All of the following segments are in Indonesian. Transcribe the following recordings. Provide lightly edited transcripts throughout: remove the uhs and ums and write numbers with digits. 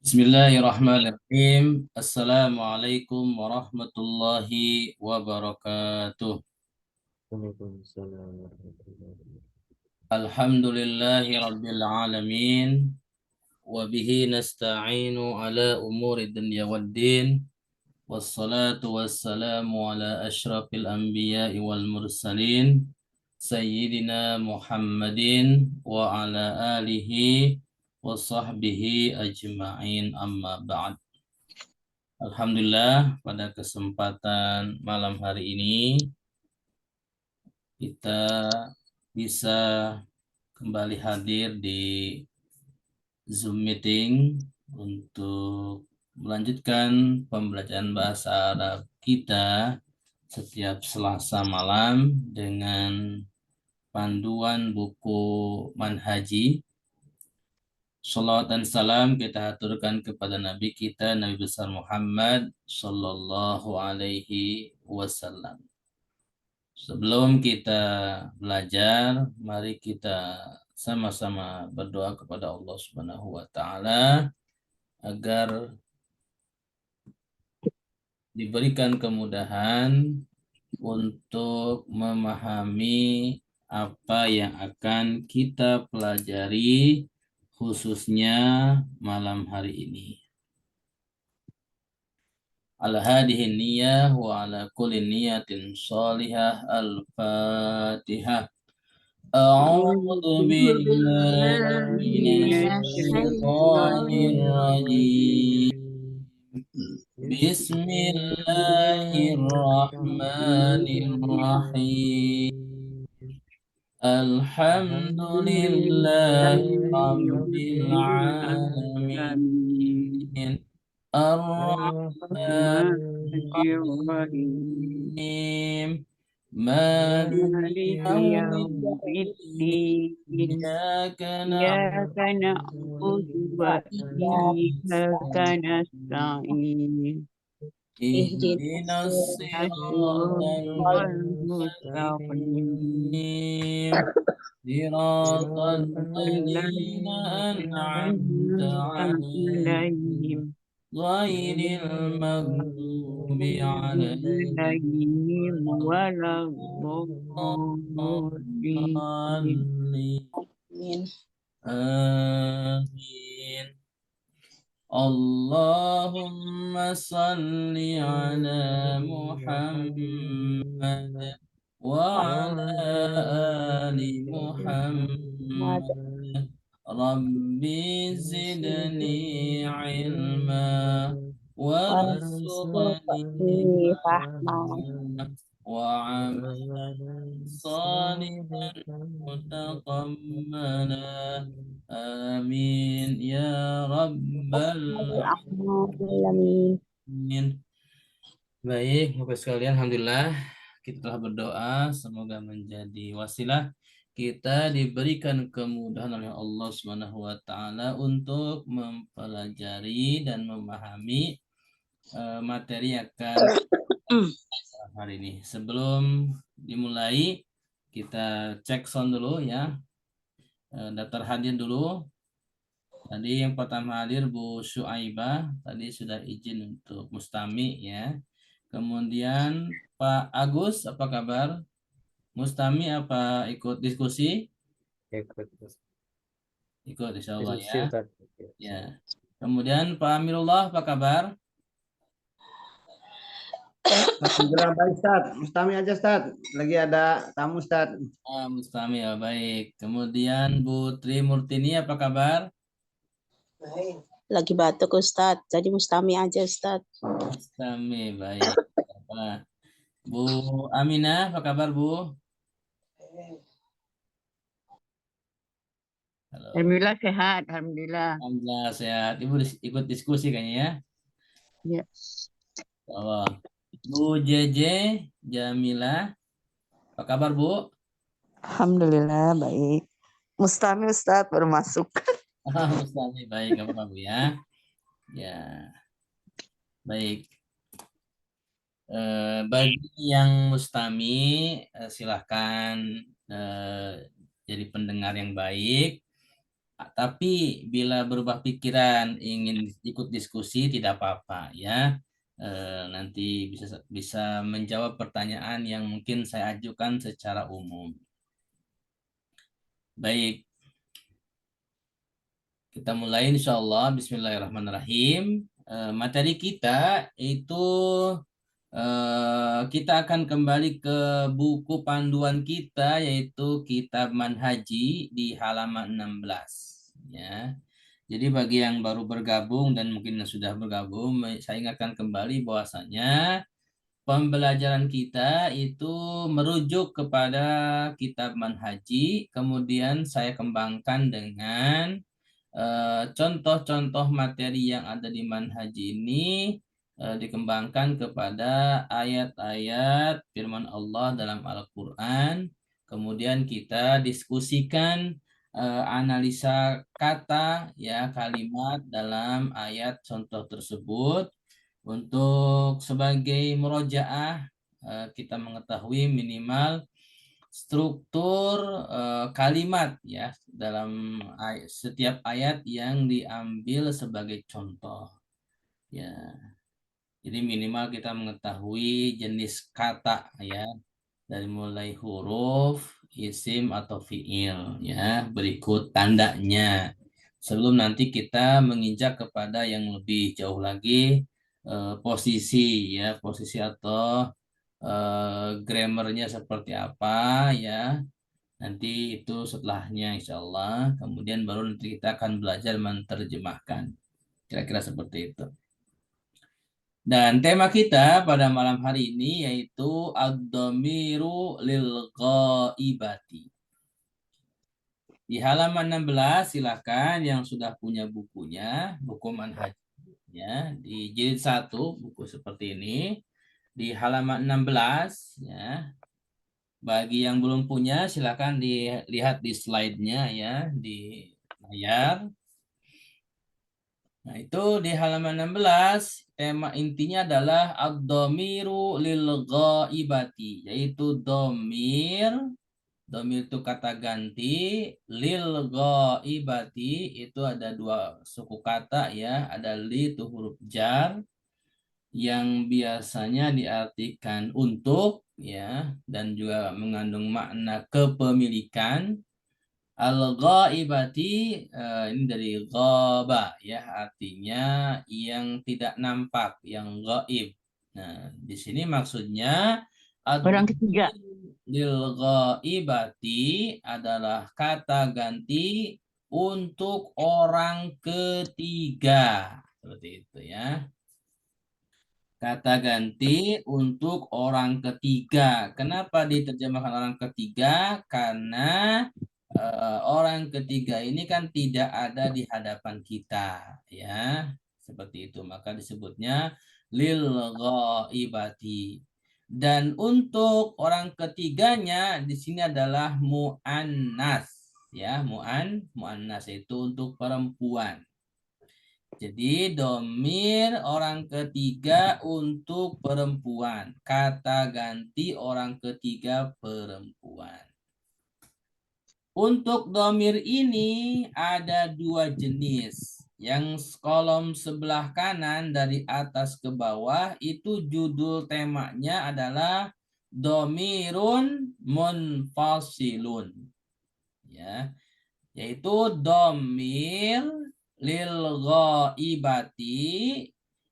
Bismillahirrahmanirrahim. Assalamualaikum warahmatullahi wabarakatuh. Waalaikumsalam warahmatullahi wabarakatuh. Alhamdulillahi rabbil alamin. Wa bihi nasta'inu ala umuri dunya waddin. Wassalatu wassalamu ala ashrafil anbiya'i wal mursalin. Sayyidina Muhammadin wa ala alihi wa sahbihi ajma'in amma ba'd. Alhamdulillah, pada kesempatan malam hari ini kita bisa kembali hadir di Zoom meeting untuk melanjutkan pembelajaran bahasa Arab kita setiap Selasa malam dengan panduan buku Manhaji. Salawat dan salam kita aturkan kepada Nabi kita, Nabi besar Muhammad Sallallahu Alaihi Wasallam. Sebelum kita belajar, mari kita sama-sama berdoa kepada Allah Subhanahu wa taala agar diberikan kemudahan untuk memahami apa yang akan kita pelajari khususnya malam hari ini. Ala hadihi niyah wa ala kulli niyatin salihah. Al-Fatihah. أعوذ بالله من الشيطان الرجيم. بسم الله الرحمن الرحيم. الحمد لله رب العالمين. الرحمن الرحيم. مالك يوم الدين. إياك نعبد وإياك نستعين اهدنا الصراط المستقيم صراط الذين أنعمت عليهم غير المغضوب عليهم ولا الضالين. آمين. اللهم صل على محمد وعلى آل محمد. ربي زدني علما وارزقني فهما وعملا صالحا متقبلا. Amin ya rabbal alamin. Baik, Bapak sekalian, alhamdulillah kita telah berdoa semoga menjadi wasilah kita diberikan kemudahan oleh Allah Subhanahu wa taala untuk mempelajari dan memahami materi akan hari ini. Sebelum dimulai, kita cek sound dulu ya. Daftar hadir dulu. Tadi yang pertama hadir Bu Syuaibah, tadi sudah izin untuk Mustami ya. Kemudian Pak Agus, apa kabar? Mustami apa ikut diskusi? Ikut insya Allah ya. Ya. Kemudian Pak Amirullah, apa kabar? Alhamdulillah baik Ustaz. Mustami aja Ustaz. Lagi ada tamu Ustaz. Mustami ya baik. Kemudian Bu Tri Murtini, apa kabar? Baik. Lagi batuk Ustaz. Jadi Mustami aja Ustaz. Mustami baik. Bu Aminah, apa kabar Bu? Halo. Alhamdulillah sehat, alhamdulillah. Alhamdulillah sehat. Ibu ikut diskusi kayaknya ya? Ya. Allah. Bu JJ Jamila, apa kabar Bu? Alhamdulillah baik. Mustami Ustadz baru masuk. Mustami baik, apa Bu ya? Ya, baik. Bagi yang Mustami, silahkan jadi pendengar yang baik. Tapi bila berubah pikiran ingin ikut diskusi tidak apa-apa ya. Nanti bisa menjawab pertanyaan yang mungkin saya ajukan secara umum. Baik, kita mulai insya Allah. Bismillahirrahmanirrahim. Materi kita itu kita akan kembali ke buku panduan kita yaitu Kitab Manhaji di halaman 16 ya. Jadi bagi yang baru bergabung dan mungkin yang sudah bergabung, saya ingatkan kembali bahwasanya pembelajaran kita itu merujuk kepada Kitab Manhaji, kemudian saya kembangkan dengan contoh-contoh materi yang ada di Manhaji ini dikembangkan kepada ayat-ayat firman Allah dalam Al-Quran. Kemudian kita diskusikan analisa kata ya kalimat dalam ayat contoh tersebut untuk sebagai murojaah kita mengetahui minimal struktur kalimat ya dalam setiap ayat yang diambil sebagai contoh ya. Jadi minimal kita mengetahui jenis kata ya dari mulai huruf, isim atau fiil ya, berikut tandanya. Sebelum nanti kita menginjak kepada yang lebih jauh lagi posisi ya, posisi atau grammarnya seperti apa ya. Nanti itu setelahnya insya Allah. Kemudian baru nanti kita akan belajar menerjemahkan. Kira-kira seperti itu. Dan tema kita pada malam hari ini yaitu ad-dhamiru lil ghaibati. Di halaman 16 silahkan yang sudah punya bukunya, buku Manhaj ya, di jilid 1 buku seperti ini. Di halaman 16 ya. Bagi yang belum punya silahkan dilihat di slide-nya ya di layar. Nah, itu di halaman 16, tema intinya adalah ad-dhamiru lil ghaibati, yaitu domir itu kata ganti, lil ghaibati itu ada dua suku kata ya, ada li itu huruf jar yang biasanya diartikan untuk ya dan juga mengandung makna kepemilikan. Al-ghaibati ini dari ghaba ya artinya yang tidak nampak, yang gaib. Nah, di sini maksudnya Orang ketiga. lil ghaibati adalah kata ganti untuk orang ketiga. Seperti itu ya. Kata ganti untuk orang ketiga. Kenapa diterjemahkan orang ketiga? Karena orang ketiga ini kan tidak ada di hadapan kita ya seperti itu maka disebutnya lil ghaibati dan untuk orang ketiganya di sini adalah muannas ya muannas itu untuk perempuan. Jadi domir orang ketiga untuk perempuan, kata ganti orang ketiga perempuan. Untuk domir ini ada dua jenis. Yang kolom sebelah kanan dari atas ke bawah itu judul temanya adalah domirun munfasilun. Ya, yaitu domir lil ghaibati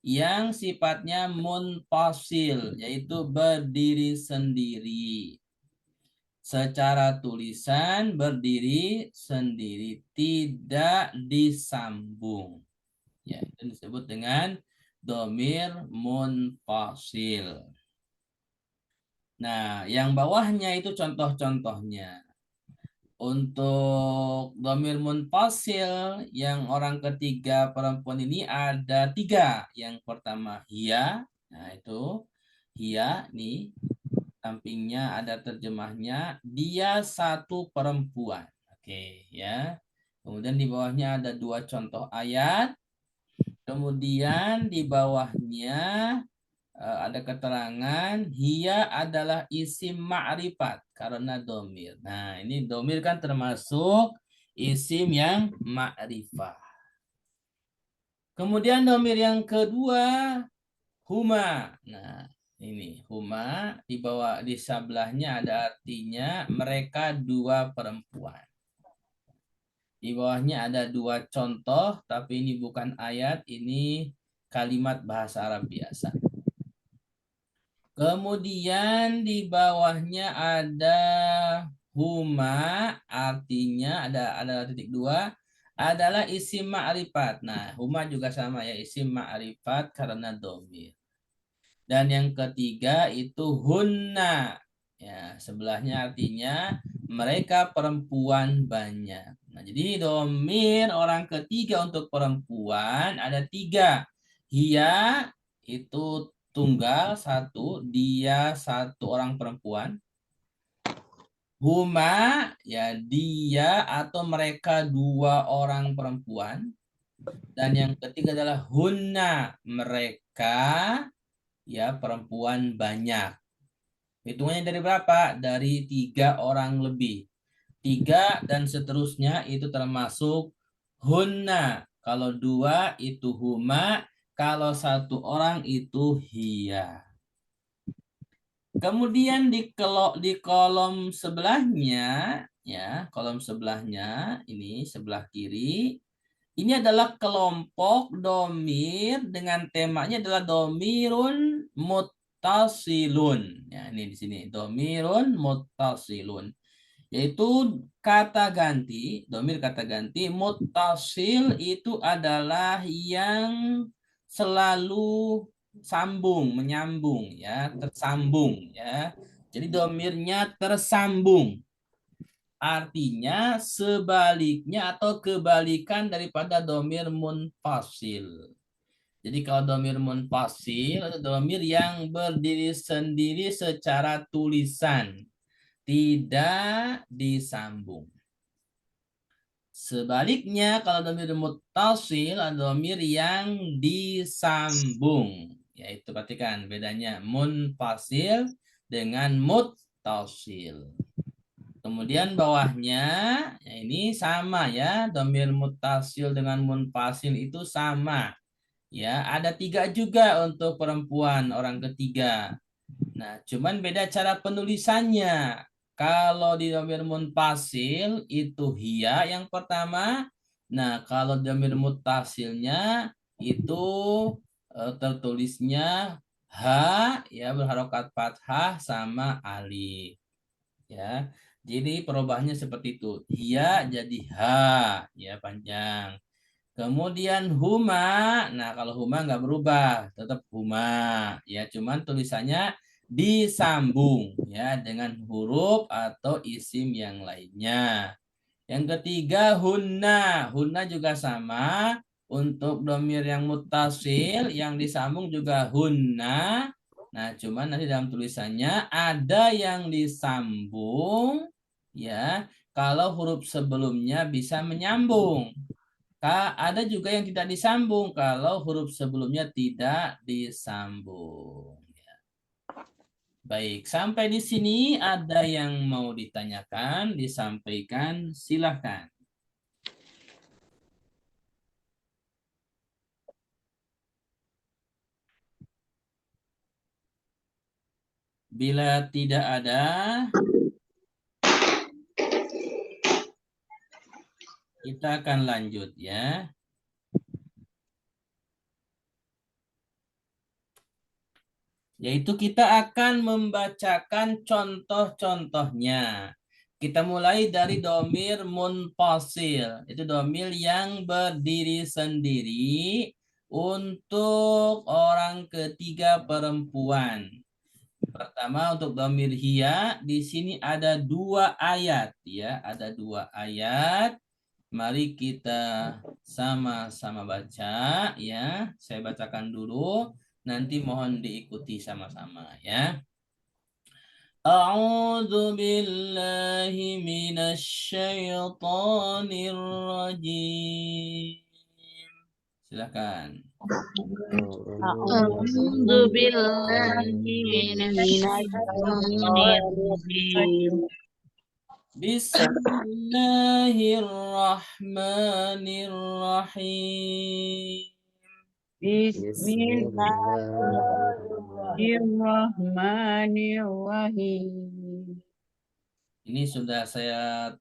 yang sifatnya munfasil, yaitu berdiri sendiri. Secara tulisan berdiri sendiri, tidak disambung. Ya, itu disebut dengan domir munfasil. Nah, yang bawahnya itu contoh-contohnya. Untuk domir munfasil yang orang ketiga perempuan ini ada 3. Yang pertama hia, nah itu hia nih. Sampingnya ada terjemahnya, dia satu perempuan. Oke ya. Kemudian di bawahnya ada 2 contoh ayat. Kemudian di bawahnya ada keterangan, hia adalah isim ma'rifat karena domir. Nah ini domir kan termasuk isim yang ma'rifah. Kemudian domir yang kedua, huma. Nah, ini huma di bawah di sebelahnya ada artinya mereka dua perempuan. Di bawahnya ada dua contoh, tapi ini bukan ayat, ini kalimat bahasa Arab biasa. Kemudian di bawahnya ada huma, artinya ada titik dua, adalah isim ma'rifat. Nah, huma juga sama ya, isim ma'rifat karena domir. Dan yang ketiga itu hunna. Ya, sebelahnya artinya mereka perempuan banyak. Nah, jadi domir orang ketiga untuk perempuan ada tiga. Hia itu tunggal satu, dia satu orang perempuan. Huma ya dia atau mereka dua orang perempuan. Dan yang ketiga adalah hunna, mereka ya perempuan banyak. Hitungannya dari berapa? Dari 3 orang lebih. 3 dan seterusnya itu termasuk hunna. Kalau 2 itu huma. Kalau 1 orang itu hiya. Kemudian di kolom sebelahnya, ya kolom sebelahnya ini sebelah kiri. Ini adalah kelompok domir dengan temanya adalah domirun muttasilun. Ya, ini di sini domirun muttasilun. Yaitu kata ganti, domir kata ganti. Muttasil itu adalah yang selalu sambung, menyambung, ya, tersambung, ya. Jadi domirnya tersambung. Artinya sebaliknya atau kebalikan daripada domir munfasil. Jadi kalau domir munfasil itu domir yang berdiri sendiri secara tulisan, tidak disambung. Sebaliknya kalau domir muttasil adalah domir yang disambung. Yaitu perhatikan bedanya munfasil dengan muttasil. Kemudian bawahnya ya ini sama ya, domir muttasil dengan munfasil itu sama. Ya, ada 3 juga untuk perempuan orang ketiga. Nah, cuman beda cara penulisannya. Kalau di domir munfasil itu hiya yang pertama. Nah, kalau domir muttasilnya itu tertulisnya ha ya berharokat fathah sama alif. Ya. Jadi perubahannya seperti itu. Hiya jadi ha, ya panjang. Kemudian huma, nah kalau huma nggak berubah, tetap huma. Ya, cuman tulisannya disambung ya dengan huruf atau isim yang lainnya. Yang ketiga hunna, hunna juga sama. Untuk domir yang muttasil yang disambung juga hunna. Nah, cuman nanti dalam tulisannya ada yang disambung ya kalau huruf sebelumnya bisa menyambung. Ada juga yang tidak disambung kalau huruf sebelumnya tidak disambung. Baik, sampai di sini ada yang mau ditanyakan, disampaikan, silahkan. Bila tidak ada, kita akan lanjut ya. Yaitu kita akan membacakan contoh-contohnya. Kita mulai dari domir munfasil. Itu domir yang berdiri sendiri untuk orang ketiga perempuan. Pertama untuk domir hiya, di sini ada 2 ayat ya, ada 2 ayat. Mari kita sama-sama baca ya. Saya bacakan dulu, nanti mohon diikuti sama-sama ya. A'udzu billahi minasy syaithanir rajim. Silakan. A'udzu billahi minasyaitonir rajim. Bismillahirrahmanirrahim. Bismillahirrahmanirrahim. Bismillahirrahmanirrahim. Ini sudah saya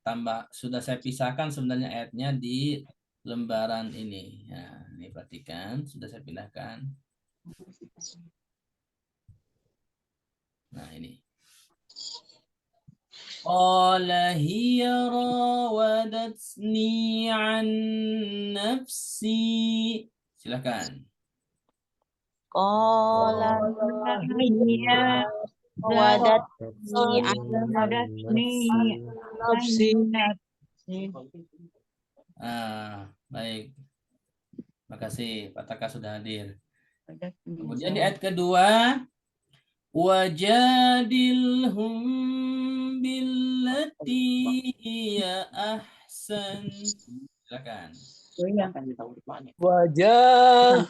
pisahkan sebenarnya ayatnya di lembaran ini. Nah, ini perhatikan, sudah saya pindahkan. Nah, ini. Qala hiya rawadatni an nafsi. Silakan. Qala Hiya wadatni nafsi. Baik. Makasih, Pak Taka sudah hadir. Kemudian di ayat kedua, wajadilhum billati hiya ahsan. Silakan. Wajah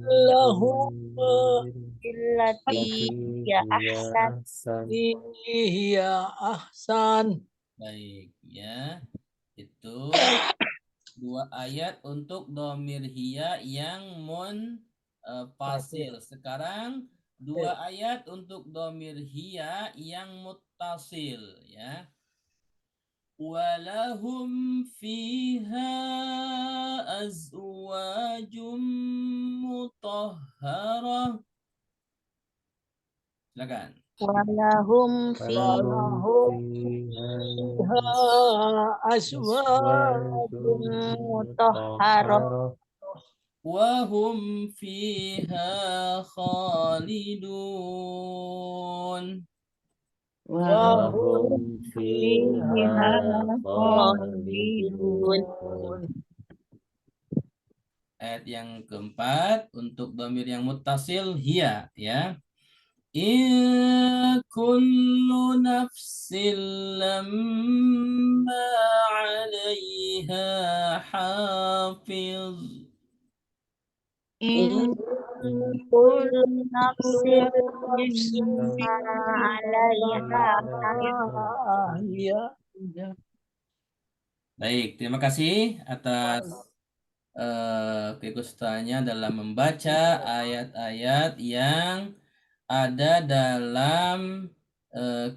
lahum illati ya ahsan hiya ahsan. Baik, ya. Itu dua ayat untuk domir hiya yang fasil. Sekarang dua ayat untuk domir hiya yang muttasil, ya. Walahum fiha azwajum mutahharah. Silakan. walahum Walahum fiha azwajun mutahharah Wahum fiha khalidun. Wahum fiha khalidun. Ayat yang keempat untuk dhamir yang muttasil hiya, ya. In kullu nafsin lamma 'alaiha hafiz. in kullu nafsin alaiha Baik, terima kasih atas keikutsertaannya dalam membaca ayat-ayat yang ada dalam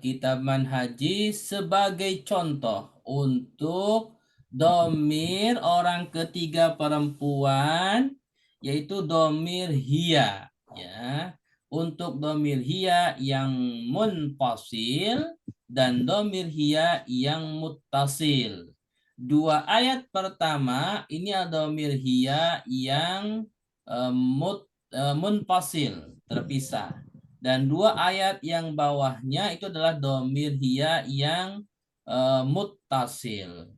kitab manhaji sebagai contoh untuk domir orang ketiga perempuan, yaitu domir hiya, ya. Untuk domir hiya yang munfasil dan domir hiya yang muttasil. Dua ayat pertama ini ada domir hiya yang munfasil, terpisah. Dan dua ayat yang bawahnya itu adalah domir hiya yang muttasil.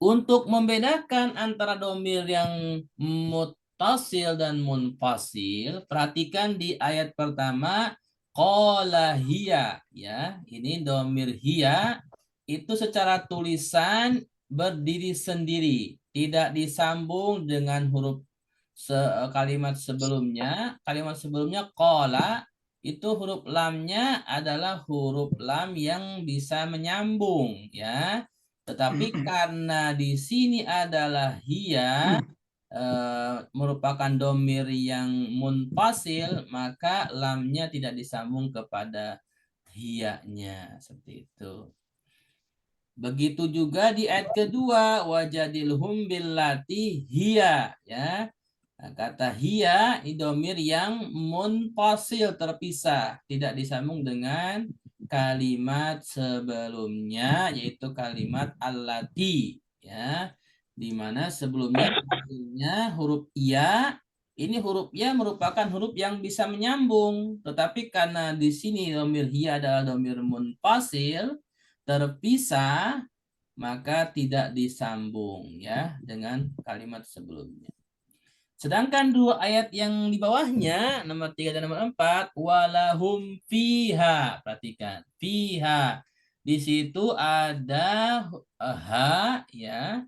Untuk membedakan antara domir yang muttasil dan munfasil, perhatikan di ayat pertama, qala hiya, ya. Ini domir hiya itu secara tulisan berdiri sendiri, tidak disambung dengan huruf kalimat sebelumnya. Kalimat sebelumnya qala, itu huruf lamnya adalah huruf lam yang bisa menyambung, ya. Tetapi karena di sini adalah hiya, merupakan domir yang munfasil, maka lamnya tidak disambung kepada hiyanya, seperti itu. Begitu juga di ayat kedua, wajadilhum billati hiya, ya. Nah, kata hiya ini domir yang munfasil, terpisah, tidak disambung dengan kalimat sebelumnya, yaitu kalimat allati, ya, di mana sebelumnya huruf ya. Ini huruf ya merupakan huruf yang bisa menyambung, tetapi karena di sini domir hiya adalah domir munfasil, terpisah, maka tidak disambung, ya, dengan kalimat sebelumnya. Sedangkan dua ayat yang di bawahnya, nomor 3 dan nomor 4, walahum fiha. Perhatikan, fiha. Di situ ada ha, ya,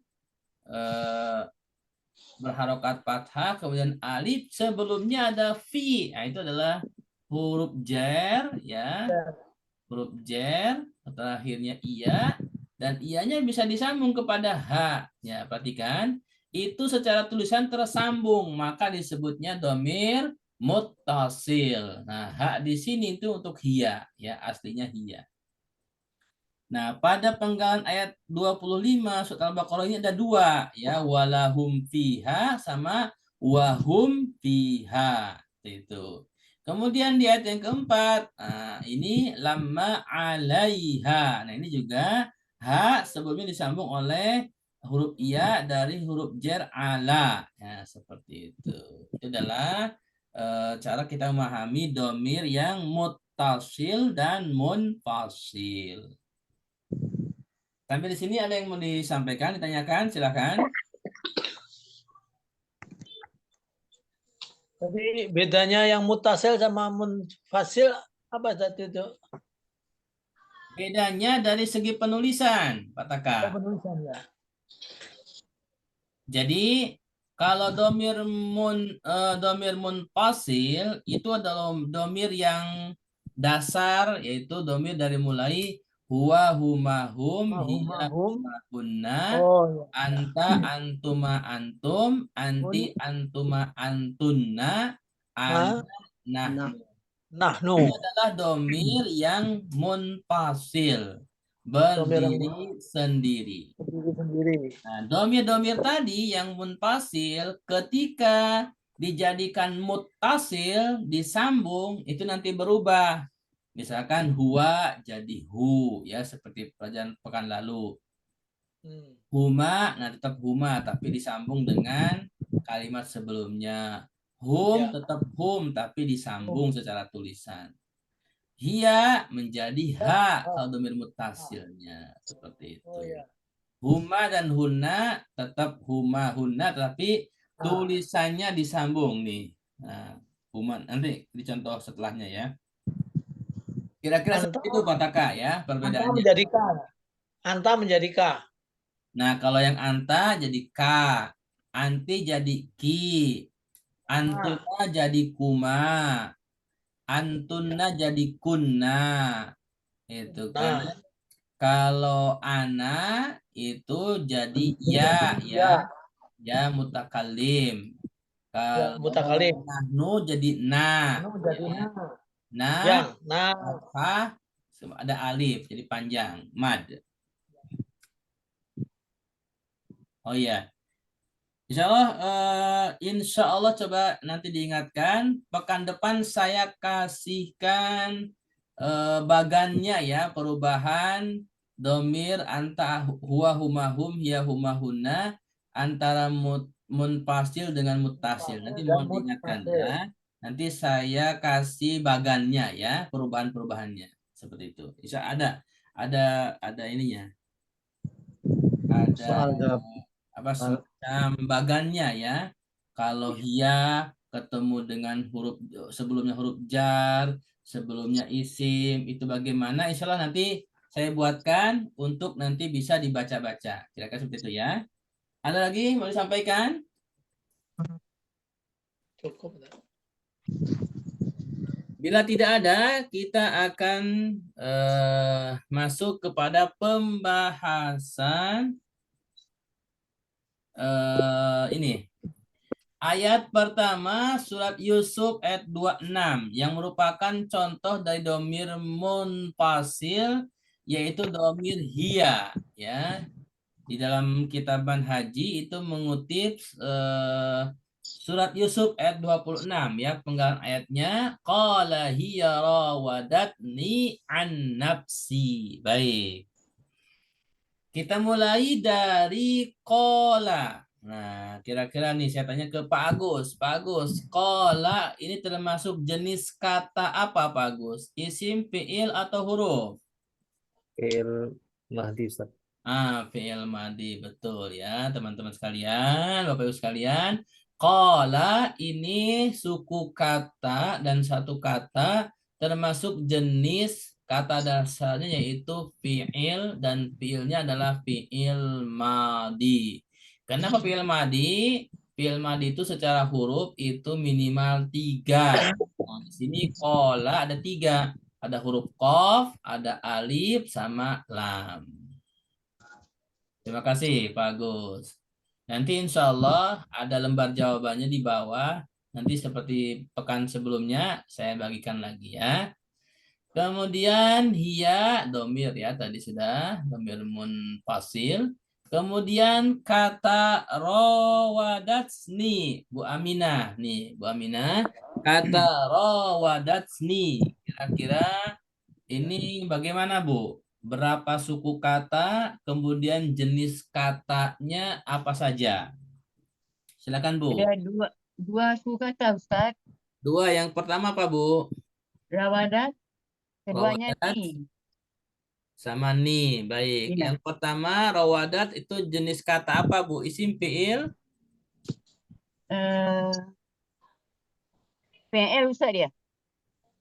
berharokat fathah, kemudian alif, sebelumnya ada fi. Nah, itu adalah huruf jar, ya. huruf jer, terakhirnya iya, dan ianya bisa disambung kepada h. Ya, perhatikan. Itu secara tulisan tersambung, maka disebutnya domir muttasil. Nah, h di sini itu untuk hiya, ya, aslinya hiya. Nah, pada penggalan ayat 25 surat Al-Baqarah ini ada dua, ya, walahum fiha sama wahum fiha. Itu. Kemudian di ayat yang keempat, nah, ini lama alaiha. Nah, ini juga ha sebelumnya disambung oleh huruf iya dari huruf jer ala. Ya, seperti itu. Itu adalah cara kita memahami domir yang muttasil dan munfasil. Sampai di sini ada yang mau disampaikan, ditanyakan, silakan. Jadi bedanya yang mutasil sama munfasil apa tadi itu? Bedanya dari segi penulisan, Pak Taka. Penulisan ya. Jadi kalau domir munfasil itu adalah domir yang dasar, yaitu domir dari mulai huwa huma hum hiya Mahum. hunna Oh ya. anta antuma antum anti antuma antunna ana nah. Nah, Nahnu. Ini adalah domir yang munfasil, berdiri sendiri. Sendiri. Nah, domir-domir tadi yang munfasil ketika dijadikan muttasil disambung itu nanti berubah. Misalkan huwa jadi hu, ya, seperti pelajaran pekan lalu. Huma, nah tetap huma tapi disambung dengan kalimat sebelumnya. Hum tetap hum tapi disambung secara tulisan. Hiya menjadi ha kalau domir muttasilnya, seperti itu. Huma dan hunna tetap huma hunna tapi tulisannya disambung nih. Nah, huma nanti dicontoh setelahnya ya. Kira-kira seperti itu Pak Taka ya perbedaannya. Anta menjadi ka. Anta menjadi ka. Nah, kalau yang anta jadi ka, anti jadi ki, antuna jadi kuma, antunna jadi kunna. Itu kan. Kalau ana itu jadi ya, ya mutakallim. Kalau mutakallim. nahnu jadi na. Ya. Nah, apa? Ada alif jadi panjang, mad. Oh iya. Insya Allah coba nanti diingatkan. Pekan depan saya kasihkan bagannya ya, perubahan domir anta huwa humahum hiya humahunna antara munfasil dengan muttasil. Nanti mohon diingatkan ya. Nanti saya kasih bagannya ya, perubahan-perubahannya seperti itu. Bisa ada ininya. Ada apa semacam bagannya ya. Kalau hiya ketemu dengan huruf sebelumnya huruf jar, sebelumnya isim, itu bagaimana? Insya Allah nanti saya buatkan untuk nanti bisa dibaca-baca. Kira-kira seperti itu ya. Ada lagi mau disampaikan? Cukup. Bila tidak ada, kita akan masuk kepada pembahasan ini. Ayat pertama surat Yusuf ayat 26 yang merupakan contoh dari domir munfasil yaitu domir hiya ya. Di dalam kitaban haji itu mengutip surat Yusuf ayat 26 ya, penggalan ayatnya qala hiya rawadatni an nafsi. Baik. Kita mulai dari qala. Nah, kira-kira nih saya tanya ke Pak Agus. Pak Agus, qala ini termasuk jenis kata apa Pak Agus? Isim, fiil atau huruf? Fiil madhi, Ustaz. Fiil madhi, betul ya teman-teman sekalian, Bapak Ibu sekalian. Qala ini suku kata dan satu kata termasuk jenis kata dasarnya yaitu fiil dan fiilnya adalah fiil madhi. Kenapa fiil madhi? Fiil madhi itu secara huruf itu minimal 3. Nah, di sini qala ada 3. Ada huruf qaf, ada alif, sama lam. Terima kasih Pak Agus. Nanti insya Allah ada lembar jawabannya di bawah. Nanti seperti pekan sebelumnya saya bagikan lagi ya. Kemudian hia domir ya tadi sudah domir munfasil. Kemudian kata rawadatsni Bu Aminah nih Bu Aminah kata rawadatsni kira-kira ini bagaimana Bu? Berapa suku kata, kemudian jenis katanya apa saja? Silakan Bu. Ada dua suku kata Ustaz. Dua, yang pertama apa Bu? Rawadat, keduanya Rawadat ni. sama ni. Baik. Ya. Yang pertama rawadat itu jenis kata apa Bu? Isim fiil? Eh, PL Ustaz ya.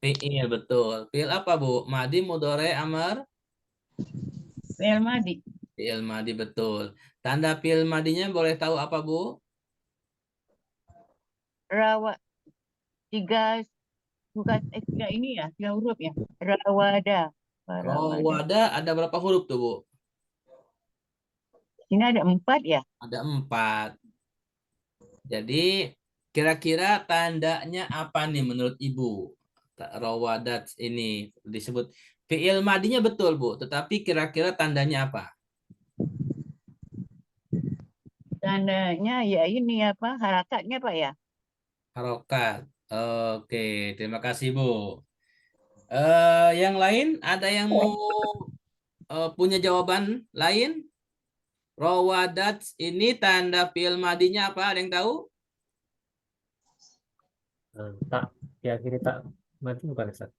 Fiil betul. Fiil apa Bu? Madi, mudhari, amar? PL Madi. Fiil madi betul. Tanda fiil madinya boleh tahu apa Bu? Rawat tiga tiga ini ya, tiga huruf ya. Rawada. Rawada. Rawada ada berapa huruf tuh Bu? Ini ada 4 ya. Ada 4. Jadi kira-kira tandanya apa nih menurut Ibu? Rawadat ini disebut fiil madinya betul Bu, tetapi kira-kira tandanya apa? Tandanya ya ini apa? Harakatnya Pak ya. Harokat. Oke, terima kasih Bu. Yang lain ada yang mau punya jawaban lain? Rawadat ini tanda fiil madinya apa? Ada yang tahu? Tak diakhiri tak mati bukan Ustaz?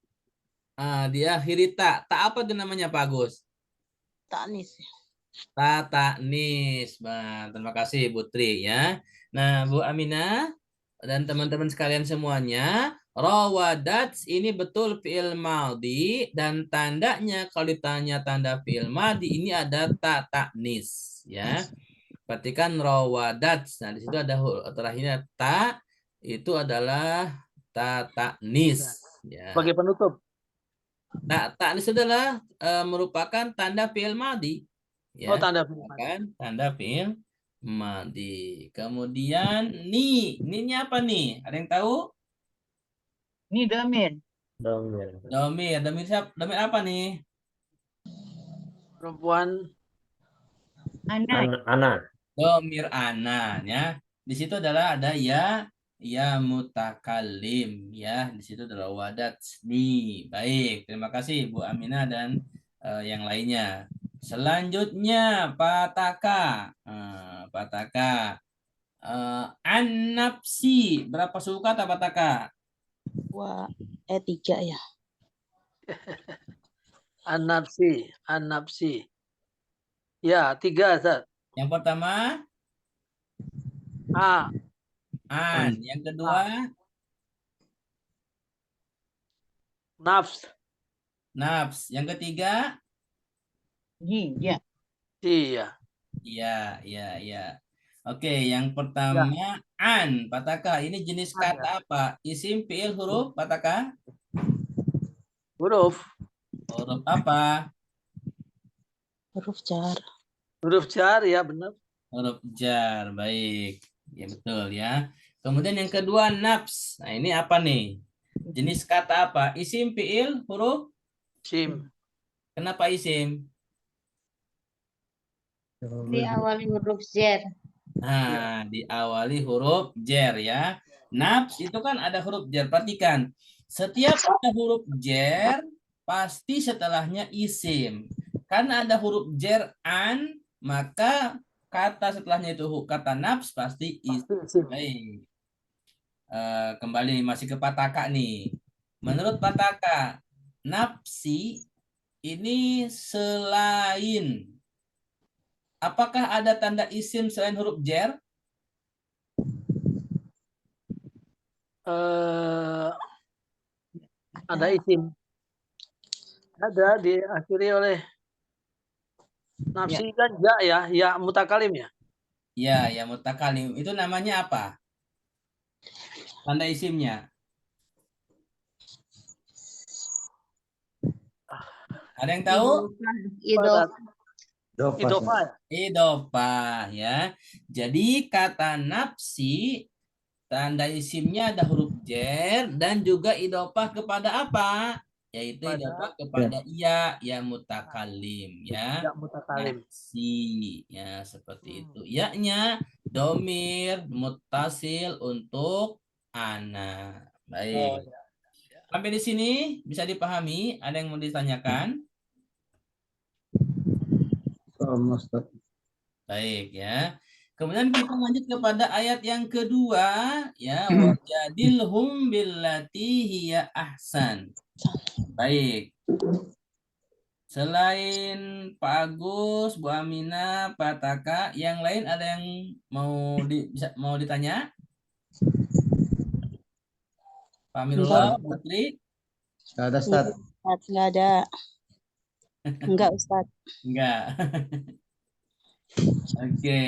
Diakhiri tak. Tak apa itu namanya Pak Agus? Taknis. Taknis. Nah, terima kasih Bu Tri ya. Nah, Bu Aminah dan teman-teman sekalian semuanya, rawadat ini betul fi'il madhi dan tandanya kalau ditanya tanda fi'il madhi ini ada taknis ya. Perhatikan rawadat. Nah, di situ ada terakhirnya ta itu adalah taknis ya. Sebagai penutup. Taknis adalah merupakan tanda fi'il madhi. Oh, Ya, tanda. kan tanda fi'il madhi. Kemudian ni apa nih? Ada yang tahu? Ini domir. Domir. Domir siapa? Domir apa nih? Perempuan. Anak. Anak. Domir ana ya. Di situ adalah ada ya mutakallim ya. Di situ adalah wadat ni. Baik, terima kasih Bu Aminah dan yang lainnya. Selanjutnya pataka. Pataka. An-nafsi. Berapa suku kata pataka? 3 ya. An-nafsi. An-nafsi. Ya, 3 Ustaz. Yang pertama A. an. Yang kedua Nafs. nafs. Yang ketiga Ji, ya. Iya. iya. Oke, yang pertama an. Pataka. Ini jenis kata apa? Isim, fiil, huruf pataka? Huruf. Huruf apa? Huruf jar. Huruf jar ya benar. Huruf jar, baik. Ya betul ya. Kemudian yang kedua nafs. Nah ini apa nih? Jenis kata apa? Isim, fiil, huruf? Sim. Kenapa isim? Diawali huruf zer. Nah, diawali huruf jar ya. Nafs itu kan ada huruf jar. Perhatikan. Setiap ada huruf jar, pasti setelahnya isim. Karena ada huruf jar an, maka kata setelahnya itu kata nafs pasti isim. Baik. Kembali masih ke pataka nih. Menurut pataka, nafsi ini selain, apakah ada tanda isim selain huruf jar? Ada isim. Ada diakhiri oleh nafsi kan ya mutakalim ya. Ya mutakalim. Itu namanya apa? Tanda isimnya. Ada yang tahu? Idofah. Dofa, Idofah Ustaz. ya? Idofah ya. Jadi kata nafsi tanda isimnya ada huruf jer dan juga idofah kepada apa? Yaitu Pada idofah Ya. kepada iya ya mutakalim ya. tidak mutakalim. Nafsi ya seperti Hmm. itu. Iya-nya domir mutasil untuk ana. Oh, Baik. ya. Sampai di sini bisa dipahami? Ada yang mau ditanyakan? Ustaz. Baik ya. Kemudian kita lanjut kepada ayat yang kedua ya, wajadilhum billati hiya ahsan. Baik. Selain Pak Agus, Bu Aminah, Pak Taka, yang lain ada yang mau ditanya? Pak Amirullah, Putri? Nggak ada, Ustaz. Ustaz, nggak ada. Enggak, Ustaz. Enggak. Oke.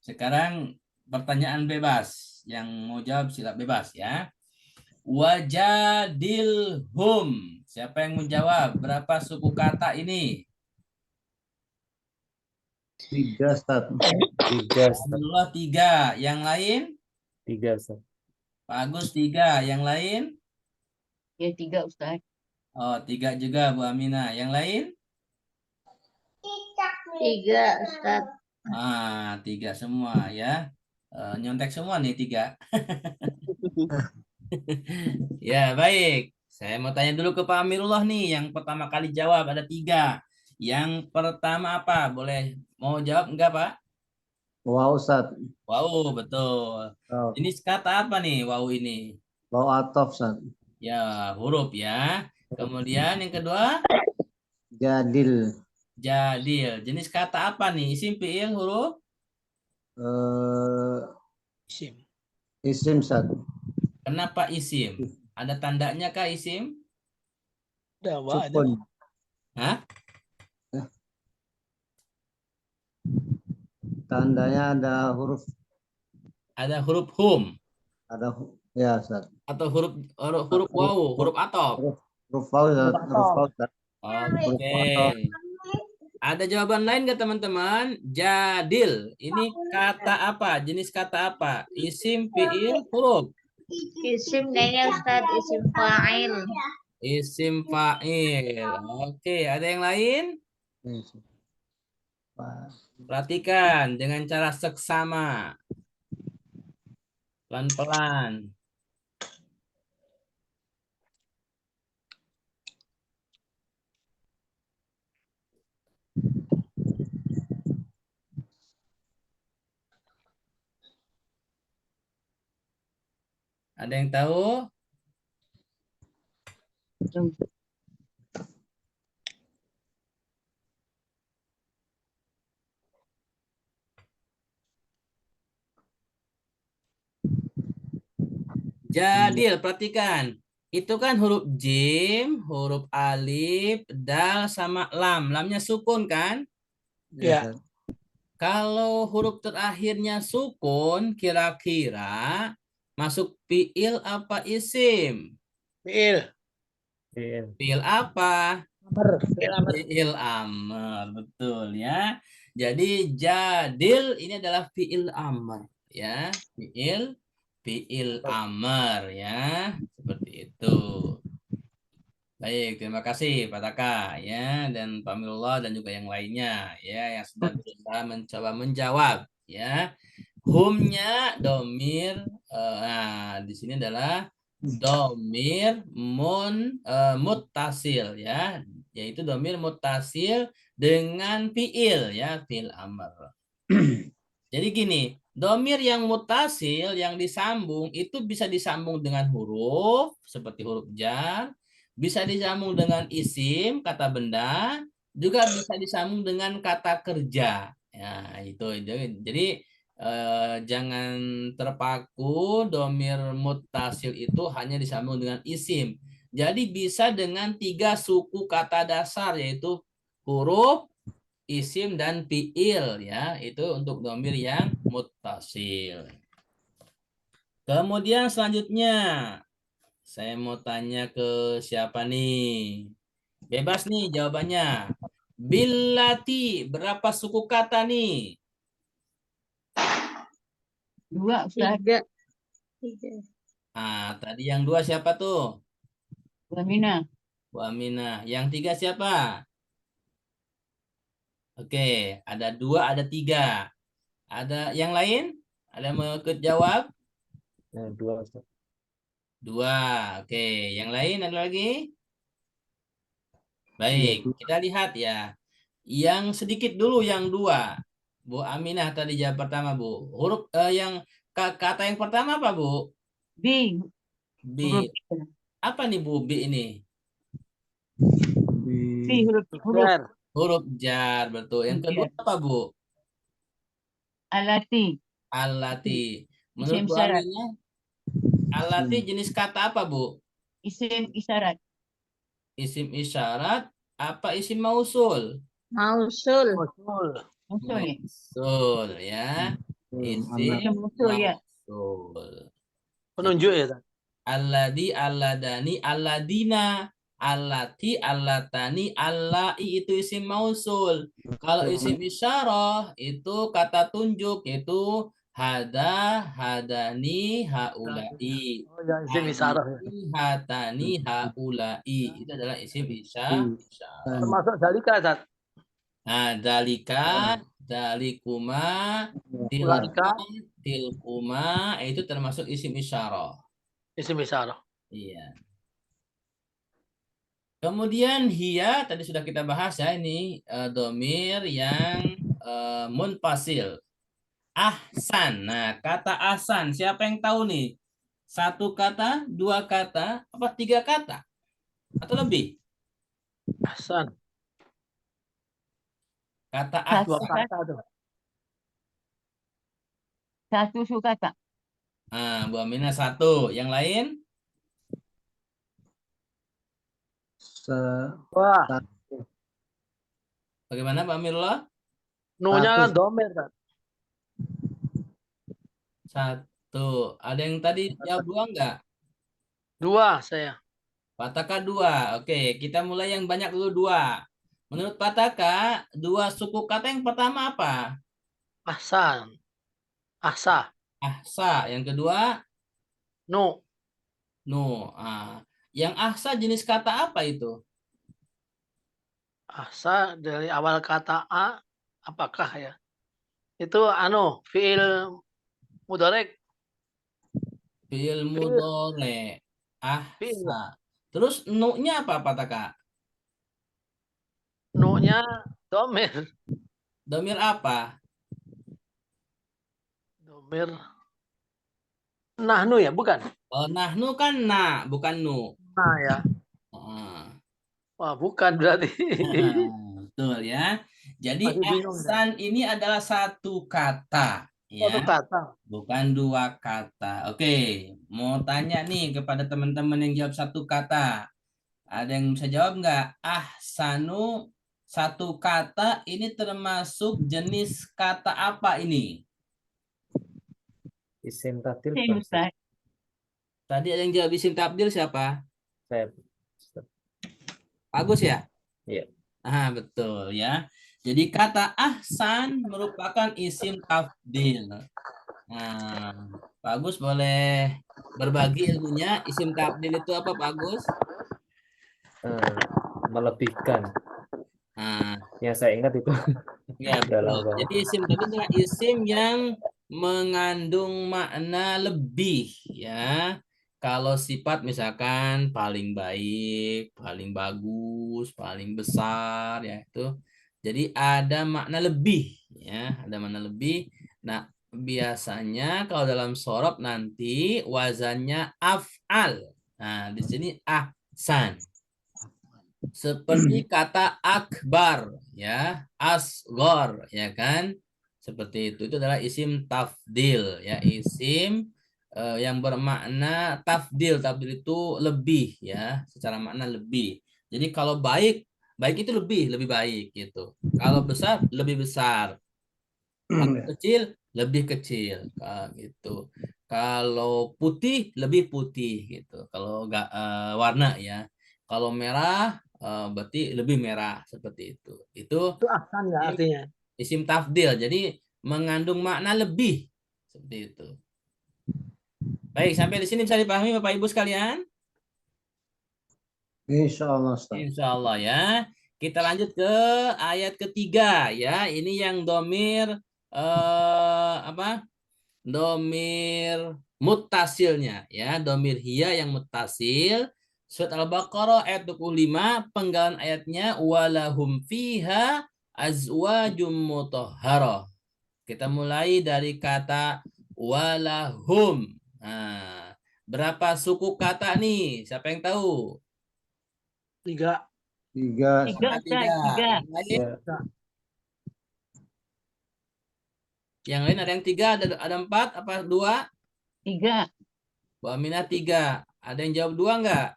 Sekarang pertanyaan bebas. Yang mau jawab sila bebas ya. Wajadilhum. Siapa yang menjawab? Berapa suku kata ini? 3, Ustaz. 3, Ustaz. Alhamdulillah 3. Yang lain? 3, Ustaz. Pak Agus 3. Yang lain? Ya 3 Ustaz. Oh 3 juga Bu Aminah. Yang lain? 3 Ustaz. 3 semua ya. Nyontek semua nih 3. Ya baik. Saya mau tanya dulu ke Pak Amirullah nih. Yang pertama kali jawab ada 3. Yang pertama apa? Boleh mau jawab enggak Pak? Wow, Ustaz. Wow, betul. Oh, Jenis kata apa nih wow ini? wow atof, Ustaz. Ya, huruf ya. Kemudian yang kedua, Jadil. jadil. Jenis kata apa nih? Isim, fiil, huruf? Isim. Isim, Ustaz. Kenapa isim? Ada tandanya kah isim? Udah, Wak, ada. Sukun. Hah? Tandanya ada huruf. Ada huruf hum Ya, Ustaz. atau huruf wawu, huruf atop. Huruf waw, Ustaz. Huruf waw, Ustaz. Oke. Ada jawaban lain nggak teman-teman? Jadil. Ini kata apa? Jenis kata apa? Isim, fiil, huruf? Isim kayaknya Ustaz, isim fa'il. Isim fa'il. Oke, ada yang lain? Perhatikan dengan cara seksama. Pelan-pelan. Ada yang tahu? Jadil, perhatikan. Itu kan huruf jim, huruf alif, dal, sama lam. Lamnya sukun kan? Ya. Kalau huruf terakhirnya sukun, kira-kira masuk fiil apa isim? Fiil. Fiil. Fiil apa? Amr. Fiil amr. Fiil amr, betul ya. Jadi jadil ini adalah fiil amr ya, fiil amr ya, seperti itu. Baik, terima kasih Pak Taka ya dan Pak Amirullah dan juga yang lainnya ya yang sudah berusaha mencoba menjawab ya. Humnya domir, nah di sini adalah domir muttasil ya, yaitu domir muttasil dengan fiil ya, fiil amr. Jadi gini, domir yang mutasil yang disambung itu bisa disambung dengan huruf seperti huruf jar, bisa disambung dengan isim kata benda, juga bisa disambung dengan kata kerja. Ya itu. Jadi jangan terpaku domir mutasil itu hanya disambung dengan isim. Jadi bisa dengan 3 suku kata dasar yaitu huruf, isim, dan fiil ya. Itu untuk domir yang muttasil. Kemudian selanjutnya saya mau tanya ke siapa nih? Bebas nih jawabannya. Billati, berapa suku kata nih? 2 Ustaz. 3. Ah, tadi yang 2 siapa tuh? Bu Aminah. Bu Aminah. Yang 3 siapa? Oke, ada 2, ada 3. Ada yang lain? Ada yang mau ikut jawab? Dua Ustaz. 2. Oke, yang lain ada lagi? Iya, Baik, dua. kita lihat ya. Yang sedikit dulu yang 2. Bu Aminah tadi jawab pertama, Bu. Huruf yang kata yang pertama apa, Bu? B. Huruf B. Apa nih, Bu? B ini? B. Huruf Jar. Huruf jar, betul. Yang kedua jar. apa, Bu? Alati. Alati. Menurut Isim Bu syarat. Aminah, alati jenis kata apa, Bu? Isim isyarat. Isim isyarat apa isim mausul? Mausul. Usul. Muncul ya. Mausul ya. Isim Isim muncul ya. mausul. Penunjuk ya. Tan? Alladzi, alladani, alladina, allati, allatani, allai itu isim mausul. Kalau isim isyarah itu kata tunjuk itu hada, hadani, haulai. Oh ya, isim isyarah ya. Hadihi, hatani, haulai. Itu adalah isim isyarah. Termasuk dalika, Tat. Nah, dalika, dalikuma, tilka, Ulaika, tilkuma, itu termasuk isim isyarah. isim isyarah. Iya. Kemudian hia tadi sudah kita bahas ya ini domir yang munfasil. Ahsan. Nah, kata ahsan siapa yang tahu nih? 1 kata, 2 kata, apa 3 kata? Atau lebih? Ahsan. Kata Dua ahsan. kata tuh. 1 sukata. Nah, Bu Aminah 1. Yang lain? Wah, Bagaimana Pak Amirullah? nunya kan domir, Tat. 1. Ada yang tadi jawab 2 enggak? 2 saya. Pataka 2. Oke, kita mulai yang banyak dulu 2. Menurut Pataka, 2 suku kata yang pertama apa? Ahsan. Ahsa. Ahsa. Yang kedua, Nu. nu. Yang ahsa jenis kata apa itu? Ahsa dari awal kata A, apakah ya? Itu fiil mudorek. Fi'il Fiil. mudhari. Fiil. Ahsa. Terus nu-nya apa Pataka? Nu-nya domir. Domir apa? Domir. Nahnu ya, bukan? Oh, nahnu kan na, bukan nu. Nah ya. Ah. Wah, bukan berarti. Betul ya. Jadi Masih bingung. ahsan ini adalah 1 kata. Satu Ya. kata. Bukan 2 kata. Oke, mau tanya nih kepada teman-teman yang jawab 1 kata. Ada yang bisa jawab nggak? Ahsanu 1 kata ini termasuk jenis kata apa ini? Isim tabdil Isim bukan Ustaz? Ustaz. Tadi ada yang jawab isim tabdil siapa? Saya Ustaz. Agus ya? Iya. Betul ya. Jadi kata ahsan merupakan isim tabdil. Nah, Pak Agus boleh berbagi ilmunya. Isim tabdil itu apa, Pak Agus? Melebihkan. Nah, Yang saya ingat itu ya dalam betul. Jadi isim tabdil adalah isim yang mengandung makna lebih ya. Kalau sifat misalkan paling baik, paling bagus, paling besar ya itu. Jadi ada makna lebih ya, ada makna lebih. Nah, biasanya kalau dalam sorob nanti wazannya af'al. Nah, di sini ahsan. Seperti kata akbar ya, asgor ya kan? Seperti itu adalah isim tafdil ya, isim yang bermakna tafdil. Tafdil itu lebih ya, secara makna lebih. Jadi kalau baik, baik itu lebih baik gitu. Kalau besar, lebih besar. Kalau kecil, lebih kecil gitu. Kalau putih, lebih putih gitu. Kalau warna ya. Kalau merah, berarti lebih merah seperti itu. Itu Itu ahsan ya artinya. isim tafdil. Jadi mengandung makna lebih seperti itu. Baik, sampai di sini bisa dipahami Bapak Ibu sekalian? Insya Allah, Ustaz. Insya Allah ya. Kita lanjut ke ayat ketiga ya. Ini yang domir apa? Domir mutasilnya ya. Domir hiya yang mutasil. Surat Al-Baqarah ayat 25, penggalan ayatnya walahum fiha azwajum mutahharah. Kita mulai dari kata walahum. Nah, berapa suku kata nih? Siapa yang tahu? 3. 3. Tiga, Ustaz, tiga. Yang lain? Ya. Yang lain ada yang 3, ada 4, apa 2? 3. Bu Aminah 3. Ada yang jawab 2 enggak?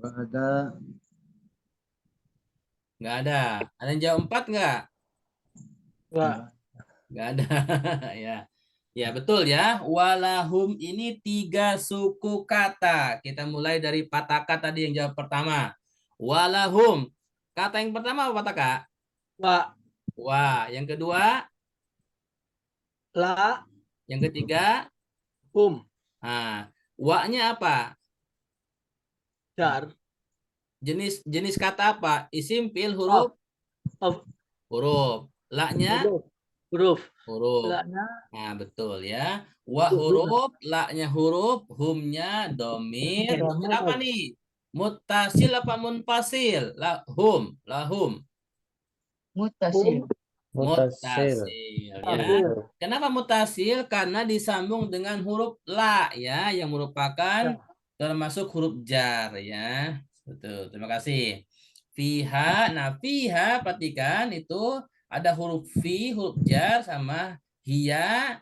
Nggak ada. Enggak ada. Ada yang jawab 4 enggak? Enggak. Enggak ada. Ya. Ya, betul ya. Walahum ini 3 suku kata. Kita mulai dari Pataka tadi yang jawab pertama. Walahum. Kata yang pertama apa Pataka? Wa, Wah, yang kedua, la, yang ketiga, hum, nah, wa-nya apa? jar, Jenis kata apa? Isim, fi'il, huruf? of, Huruf. La-nya? huruf. Huruf. La-nya Nah, betul ya. Wa huruf, la-nya huruf, hum-nya domir. Domir apa nih? Muttasil apa munfasil? Lahum, lahum. Mutasil. Mutasil. Mutasil ya. Kenapa mutasil? Karena disambung dengan huruf la ya, yang merupakan termasuk huruf jar ya. Betul. Terima kasih. Fiha, nah fiha perhatikan itu ada huruf fi, huruf jar sama hiya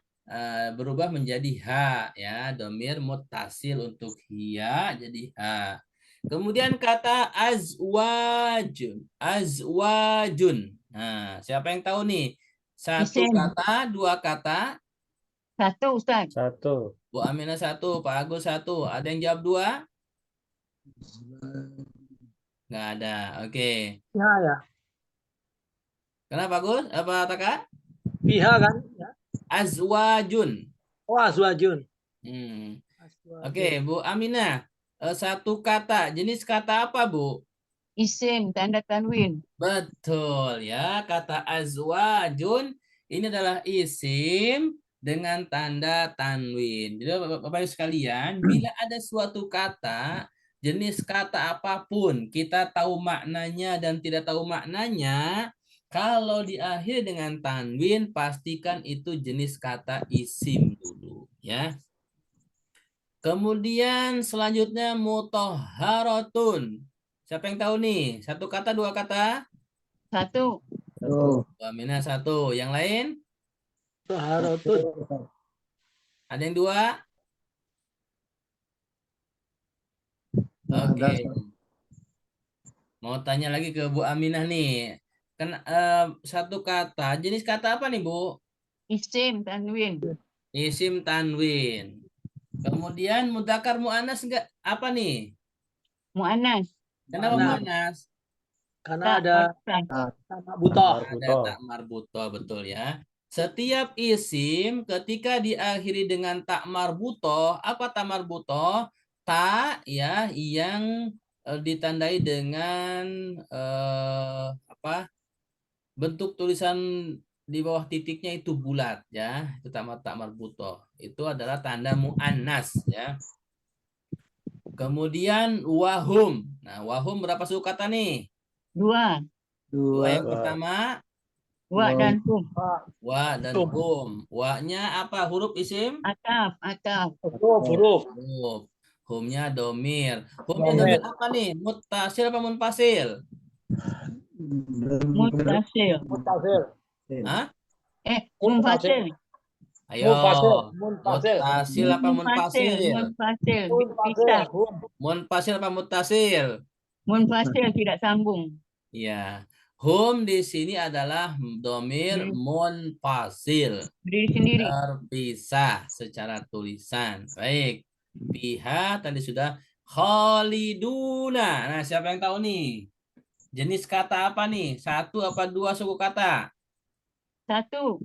berubah menjadi ha ya, domir mutasil untuk hiya jadi ha. Kemudian kata azwajun, azwajun. Nah, siapa yang tahu nih? Satu Isim. kata, 2 kata. 1, Ustaz. 1. Bu Aminah 1, Pak Agus 1. Ada yang jawab 2? Nggak ada. Oke. Piha ya. Kenapa Gus? Apa Taka? Piha kan? Ya. Azwajun. Oh, azwajun. Oke, Bu Aminah. Satu kata. Jenis kata apa, Bu? Isim, tanda tanwin. Betul ya. Kata azwajun ini adalah isim dengan tanda tanwin. Jadi Bapak Ibu sekalian, bila ada suatu kata, jenis kata apapun, kita tahu maknanya dan tidak tahu maknanya, kalau diakhiri dengan tanwin, pastikan itu jenis kata isim dulu ya. Kemudian selanjutnya mutahharatun. Siapa yang tahu nih? Satu kata, 2 kata? 1. Tuh. Bu Aminah 1. Yang lain? Taharatun. Ada yang 2? Nggak Oke. ada. Mau tanya lagi ke Bu Aminah nih. Kan satu kata, jenis kata apa nih, Bu? Isim, tanwin. Isim tanwin. Kemudian mudzakkar muannas enggak apa nih? Mu'annas. Kenapa Mu'annas. muannas? Karena Tak, ada tak. sama butoh. Ada tak marbutoh, betul ya. Setiap isim ketika diakhiri dengan tak marbutoh, apa tak marbutoh? Tak ya yang ditandai dengan apa? Bentuk tulisan di bawah titiknya itu bulat ya. Itu tak marbutoh. Itu adalah tanda muannas ya. Kemudian wahum. Nah, wahum berapa suku kata nih? 2. 2 yang Dua. pertama. Wa dan hum. Wa dan hum. Wa-nya apa? Huruf isim? Ataf, ataf. Huruf. Huruf. Humnya domir. Humnya domir apa nih? Muttasil apa munfasil? Mutasil. Mutasil. Hah? Munfasil. Ayo. Munfasil. Muttasil apa munfasil? Munfasil. Munfasil. Bisa. Munfasil apa muttasil? Munfasil tidak sambung. Iya. Hum di sini adalah domir munfasil. Berdiri sendiri. Terpisah secara tulisan. Baik. Pihak tadi sudah Khaliduna. Nah, siapa yang tahu nih? Jenis kata apa nih? Satu apa dua suku kata? Satu.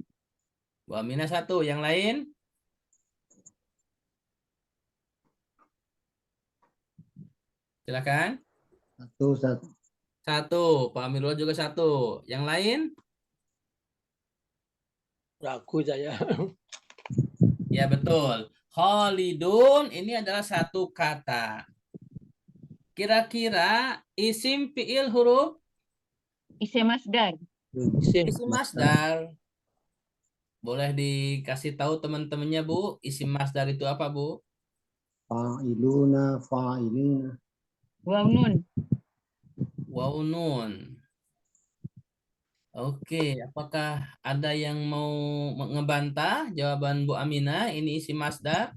Bu Aminah satu. Yang lain? Silakan. Satu, satu. Satu. Pak Amirullah juga satu. Yang lain? Ragu saya. Ya, betul. Khalidun ini adalah satu kata. Kira-kira isim fiil huruf Isim masdar. Isim. isim masdar. Boleh dikasih tahu teman-temannya, Bu, isim masdar itu apa, Bu? Fa'iluna, fa'ilina. Waw nun. Waw nun. Oke, apakah ada yang mau ngebantah jawaban Bu Aminah? Ini isim masdar.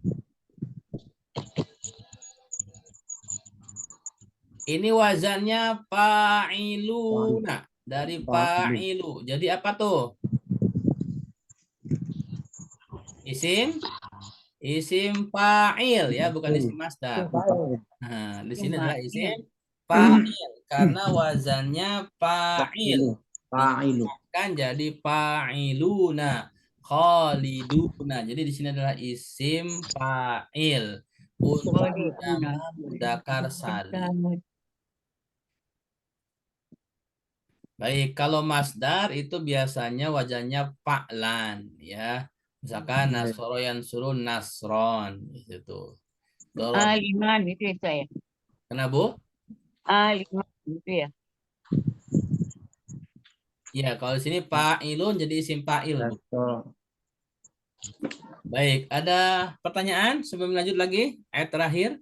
Ini wazannya fa'iluna. Dari fa'ilu. Jadi apa tuh? Isim fa'il ya, bukan isim masdar. Nah, di sini adalah isim fa'il karena wazannya fa'il. Fa'ilu. Kan jadi fa'iluna, khaliduna. Jadi di sini adalah isim fa'il untuk jamak mudzakkar salim. Baik, kalau masdar itu biasanya wazannya fa'lan ya. Misalkan nasoro suruh nasron gitu. Dorob. Aliman itu ya saya. Kenapa, Bu? Aliman itu ya. Ya, kalau di sini fa'ilun jadi isim fa'il, Bu. Baik, ada pertanyaan sebelum lanjut lagi? Ayat terakhir.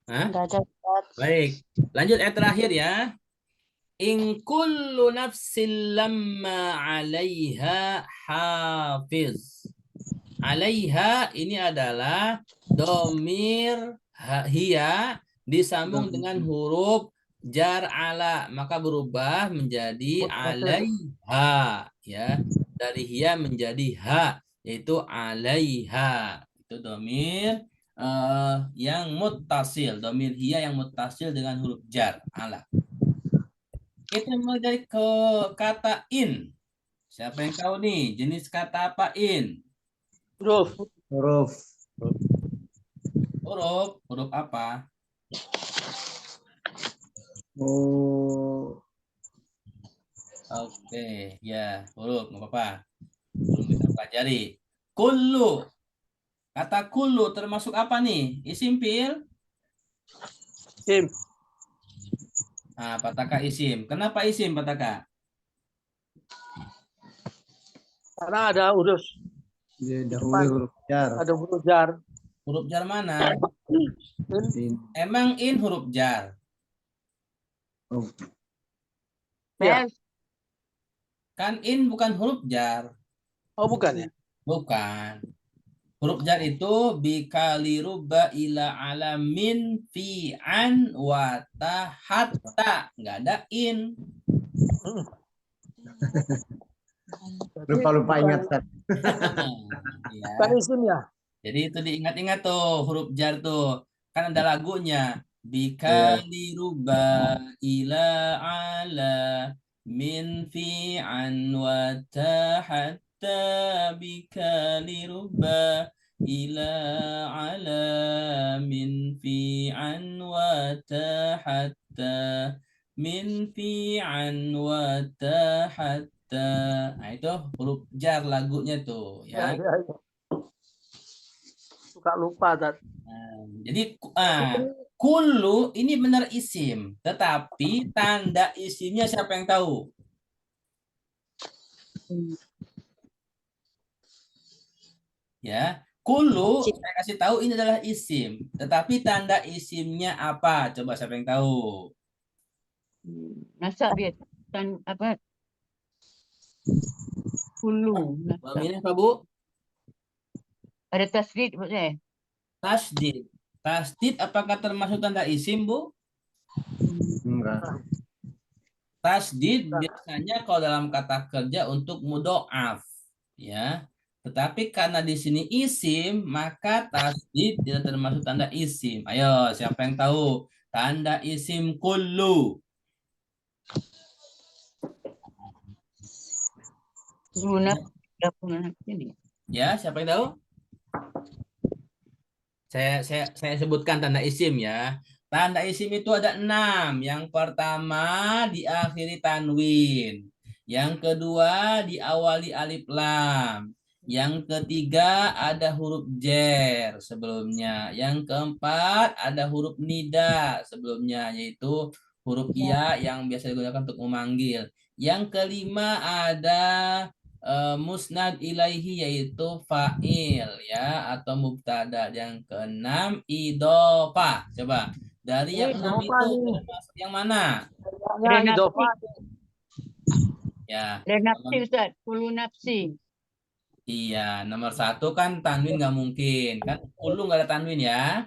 Hah? Enggak ada, Ustaz. Baik, lanjut ayat terakhir ya. In kullu nafsin lamma 'alaiha hafiz. 'Alaiha ini adalah domir hiya disambung dengan huruf jar ala, maka berubah menjadi alaiha ya. Dari hiya menjadi ha, yaitu alaiha. Itu domir yang muttasil, domir hiya yang muttasil dengan huruf jar ala. Kita mulai ke kata in. Siapa yang tahu nih jenis kata apa in? Huruf. Huruf. Huruf apa? Oh, Oke, ya huruf nggak apa-apa. Belum kita pelajari. Kullu. Kata kullu termasuk apa nih? Isim fiil? Isim. Nah, Pataka isim. Kenapa isim, Pataka? Karena ada huruf. didahului huruf jar. Ada huruf jar. Huruf jar mana? Emang in huruf jar? Oh, Ya. Kan in bukan huruf jar. Oh bukan ya? Bukan. Huruf jar itu bikali ruba ila alamin fi an wa ta hatta. Nggak ada in. lupa ingat, Ustaz. Ya. Bukan isim ya? Jadi itu diingat-ingat tuh huruf jar tuh. Kan ada lagunya. Bikali ruba ila ala min fi an wa ta hatta bikali ruba ila ala min fi an wa ta hatta min fi an wa ta hatta. Nah itu huruf jar lagunya tuh ya. Ya. Suka lupa. Jadi kullu ini benar isim, tetapi tanda isimnya siapa yang tahu? Ya, kullu saya kasih tahu ini adalah isim, tetapi tanda isimnya apa? Coba siapa yang tahu? Nasab ya. Dan apa? Hulu. Aminah Pak Bu? Ada tasdid buat saya. Tasdid. Tasdid apakah termasuk tanda isim, Bu? Enggak. Tasdid biasanya kalau dalam kata kerja untuk mudhoaf, ya. Tetapi karena di sini isim, maka tasdid tidak termasuk tanda isim. Ayo, siapa yang tahu tanda isim kullu? Lunak, lunak ini. Ya, siapa yang tahu? Saya sebutkan tanda isim ya. Tanda isim itu ada 6. Yang pertama diakhiri tanwin. Yang kedua diawali alif lam. Yang ketiga ada huruf jer sebelumnya. Yang keempat ada huruf nida sebelumnya, yaitu huruf iya yang biasa digunakan untuk memanggil. Yang kelima ada musnad ilaihi yaitu fa'il ya atau mubtada. Yang keenam idhofah. Coba dari yang 6 itu termasuk yang mana? Renapsi, Ya, renapsi Ustaz, kulu nafsi. iya, nomor 1 kan tanwin nggak mungkin kan, kullu nggak ada tanwin ya,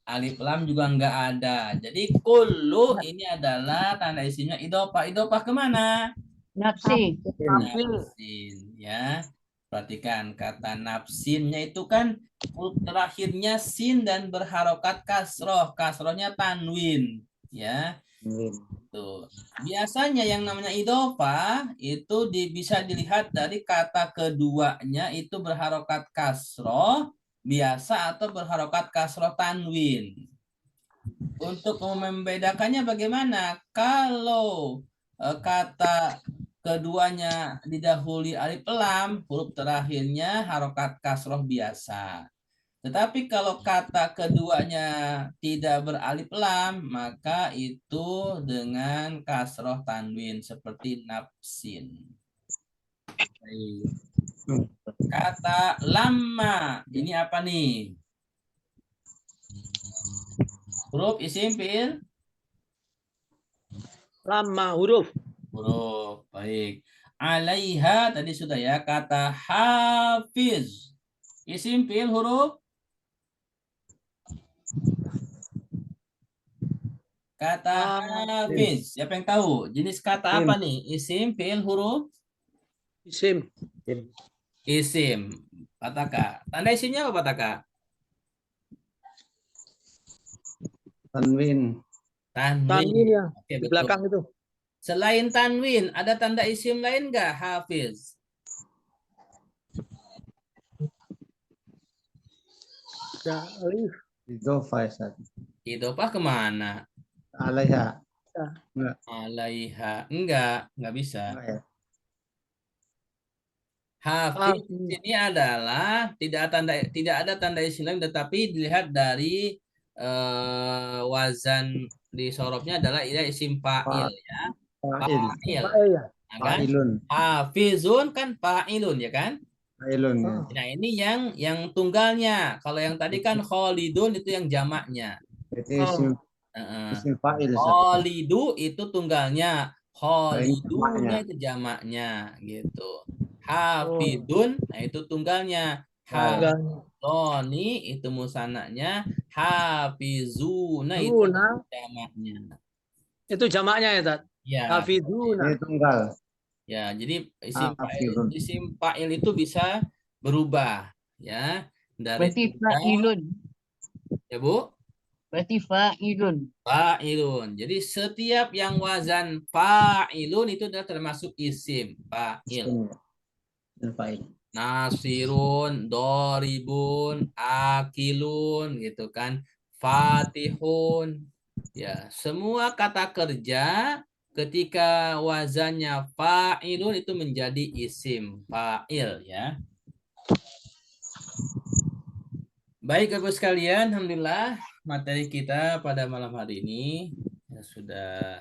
alif lam juga nggak ada. Jadi kullu ini adalah tanda isimnya idhofah. Idhofah kemana? Nafsi. Nafsin ya. Perhatikan kata nafsinnya itu kan huruf terakhirnya sin dan berharokat kasroh. Kasrohnya tanwin ya. Tuh. Biasanya yang namanya idhofah itu bisa dilihat dari kata keduanya itu berharokat kasroh biasa atau berharokat kasroh tanwin. Untuk membedakannya bagaimana? Kalau kata keduanya didahului alif lam, huruf terakhirnya harokat kasroh biasa. Tetapi kalau kata keduanya tidak beralif lam, maka itu dengan kasroh tanwin seperti nafsin. Baik. Kata lama, ini apa nih? Huruf isim fi'il? Lama huruf. Huruf, baik. Alaiha tadi sudah ya, kata hafiz. Isim fi'il huruf? Kata hafiz. Siapa yang tahu? Jenis kata apa nih? Isim fi'il huruf? Isim. Isim. Pataka. Tanda isimnya apa Pataka? Tanwin. Tanwin ya. Oke, Di betul. belakang itu. Selain tanwin, ada tanda isim lain nggak, Hafiz? Ya, alif. Idhofah Ustaz. Idhofah kemana? Alaiha. Enggak. Alaiha. Enggak bisa. Enggak ya. Hafiz ini adalah tidak ada tanda isim lain, tetapi dilihat dari wazan di sorobnya adalah isim fa'il ya. Fa'il. Fa'il. Ya. Nah, kan? Fa'ilun. Hafizun kan fa'ilun ya kan? Fa'ilun ya. Nah, ini yang tunggalnya. Kalau yang tadi kan Khalidun itu yang jamaknya. Itu isim fa'il Ustaz. Khalidu itu tunggalnya. Jamaknya. Khalidunya itu jamaknya gitu. Hafidun, nah itu tunggalnya. Hafidoni itu musanaknya. Hafizuna itu jamaknya. Itu jamaknya ya, Tat? Ya. Hafiduna. Ini tunggal. Ya, jadi Hafidun. isim fa'il itu bisa berubah ya dari Berarti fa'ilun. ya Bu. Berarti fa'ilun. Fa'ilun. Jadi setiap yang wazan fa'ilun itu adalah termasuk isim fa'il. Fa'il. Nasirun, doribun, akilun gitu kan. Fatihun. Ya, semua kata kerja ketika wazannya fa'ilun itu menjadi isim fa'il ya. Baik Bapak sekalian, alhamdulillah materi kita pada malam hari ini ya sudah,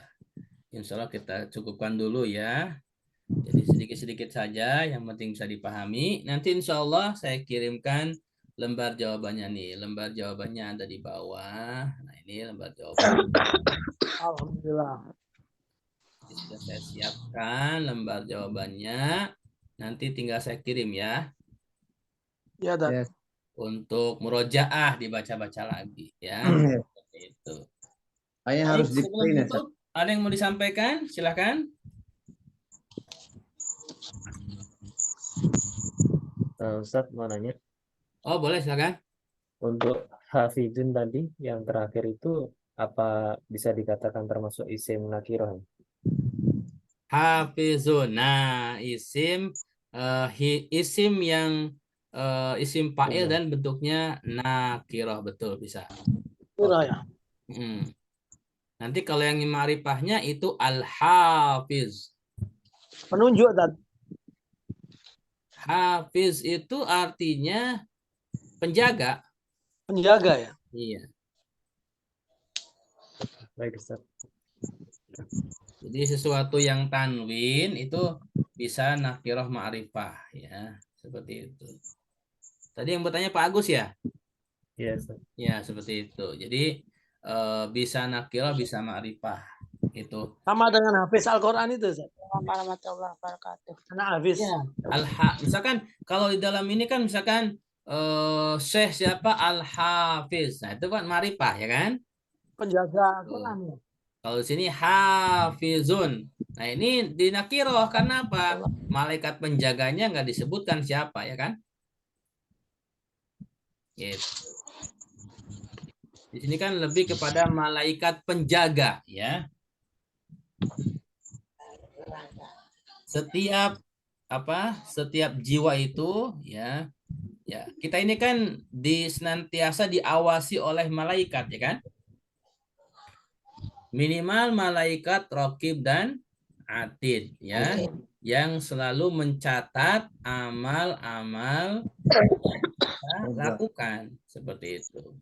insya Allah kita cukupkan dulu ya. Jadi sedikit-sedikit saja, yang penting bisa dipahami. Nanti insya Allah saya kirimkan lembar jawabannya nih. Lembar jawabannya ada di bawah. Nah ini lembar jawaban. Alhamdulillah. Jadi sudah saya siapkan lembar jawabannya. Nanti tinggal saya kirim ya. Ya, Tat. Yes. Untuk murojaah dibaca-baca lagi ya. Seperti itu. Kayaknya harus Baik, sebelum di-print ya, tutup, ada yang mau disampaikan? Silakan. Ustadz mau nanya, Oh, boleh silakan. untuk hafidun tadi yang terakhir itu apa bisa dikatakan termasuk isim nakiroh? Hafizun. Nah, isim yang isim fa'il dan bentuknya nakirah, betul bisa. Kira ya. Hmm. Nanti kalau yang ma'rifahnya itu al-hafiz. Penunjuk Ustaz. Hafiz itu artinya penjaga. Penjaga ya. Iya. Baik Ustadz. Jadi sesuatu yang tanwin itu bisa nakirah ma'rifah ya, seperti itu. Tadi yang bertanya Pak Agus ya? Iya Ustadz. Ya, seperti itu. Jadi bisa nakirah, bisa ma'rifah. Itu. Sama dengan Hafiz Al-Quran itu Ustaz. Assalamualaikum warahmatullahi wabarakatuh. Anak Hafiz. Ya, misalkan kalau di dalam ini kan misalkan Syekh siapa Al-Hafiz. Nah, itu kan ma'rifah ya kan? Penjaga Al-Quran ya. Kalau di sini hafizun. Nah, ini dinakiroh karena apa? Malaikat penjaganya nggak disebutkan siapa ya kan? Gitu. Di sini kan lebih kepada malaikat penjaga ya. Setiap setiap jiwa itu ya kita ini kan senantiasa diawasi oleh malaikat ya kan? Minimal malaikat raqib dan atid ya, yang selalu mencatat amal-amal yang kita lakukan seperti itu.